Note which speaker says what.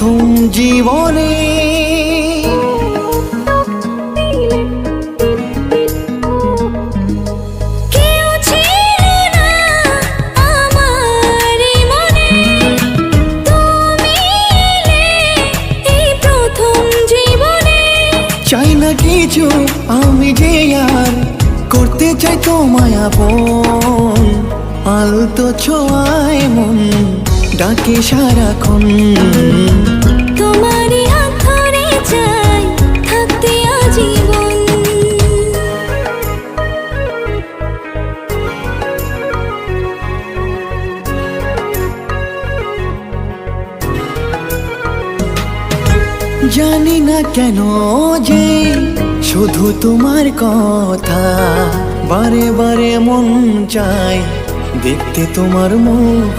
Speaker 1: প্রথম জীবনে।
Speaker 2: কেউ ছিল না আমার মনে, তুমি এলে এই প্রথম জীবনে।
Speaker 1: চাই না কিছু আমি যে আর করতে চাই তোমায় আপন, আলতো ছোঁয়ায় মন ডাকে সারাক্ষণ।
Speaker 2: তোমারই হাত ধরে চাই থাকতে আজীবন।
Speaker 1: জানি না কেন যে শুধু তোমার কথা বারে বারে মন চায় দেখতে তোমার মুখ।